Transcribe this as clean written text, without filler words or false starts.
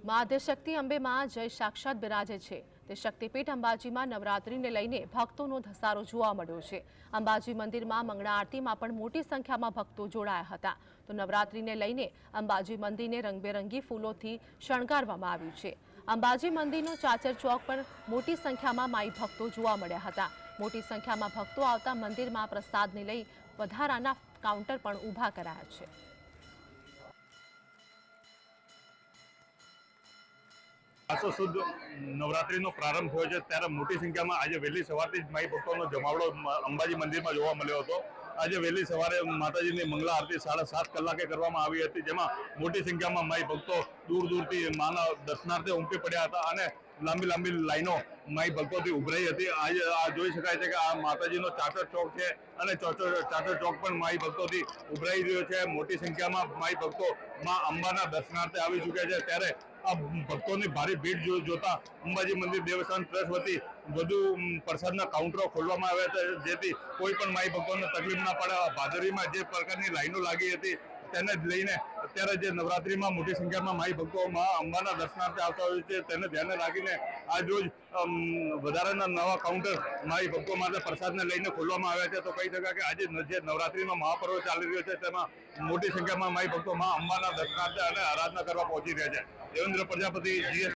માં આદ્યશક્તિ અંબે માં જય સાક્ષાત બિરાજે છે તે શક્તિપીઠ અંબાજીમાં નવરાત્રિને લઈને ભક્તોનો ધસારો જોવા મળ્યો છે। અંબાજી મંદિરમાં મંગળા આરતીમાં પણ મોટી સંખ્યામાં ભક્તો જોડાયા હતા। તો નવરાત્રિને લઈને અંબાજી મંદિરને રંગબેરંગી ફૂલોથી શણગારવામાં આવ્યું છે। અંબાજી મંદિરનો ચાચર ચોક પર મોટી સંખ્યામાં માઈ ભક્તો જોવા મળ્યા હતા। મોટી સંખ્યામાં ભક્તો આવતા મંદિરમાં પ્રસાદને લઈ વધારાના કાઉન્ટર પણ ઊભા કરાયા છે। આસો શુદ્ધ નવરાત્રીનો પ્રારંભ થયો છે ત્યારે મોટી સંખ્યામાં આજે વહેલી સવારથી જ માઈ ભક્તોનો જમાવડો અંબાજી મંદિરમાં જોવા મળ્યો હતો। આજે વહેલી સવારે માતાજીની મંગળા આરતી 7:30 કલાકે કરવામાં આવી હતી, જેમાં મોટી સંખ્યામાં માઈ ભક્તો દૂર દૂરથી માના દર્શનાર્થે ઉમટી પડ્યા હતા અને લાંબી લાંબી લાઈનો માઈ ભક્તોથી ઉભરાઈ હતી। આજે આ જોઈ શકાય છે કે આ માતાજીનો ચાચર ચોક છે અને ચાચર ચોક પણ માઈ ભક્તોથી ઉભરાઈ રહ્યો છે। મોટી સંખ્યામાં માઈ ભક્તો માં અંબાના દર્શનાર્થે આવી ચૂક્યા છે ત્યારે આ ભક્તોની ભારે ભીડ જોતા અંબાજી મંદિર દેવસ્થાન ટ્રસ્ટ વતી વધુ પ્રસાદના કાઉન્ટરો ખોલવામાં આવ્યા હતા, જેથી કોઈ પણ માઈ ભક્તોને તકલીફ ના પડે। ભાદરવીમાં જે પ્રકારની લાઈનો લાગી હતી તેને જ લઈને અત્યારે જે નવરાત્રીમાં મોટી સંખ્યામાં માઈ ભક્તો માં અંબાના દર્શનાર્થે આવતા હોય છે તેને ધ્યાને રાખીને આજ રોજ વધારાના નવા કાઉન્ટર માઈ ભક્તો માટે પ્રસાદને લઈને ખોલવામાં આવ્યા છે। તો કહી શકાય કે આજે જે નવરાત્રીનો મહાપર્વ ચાલી રહ્યો છે તેમાં મોટી સંખ્યામાં માઈ ભક્તો માં અંબાના દર્શનાર્થે અને આરાધના કરવા પહોંચી રહ્યા છે। દેવેન્દ્ર પ્રજાપતિ, GS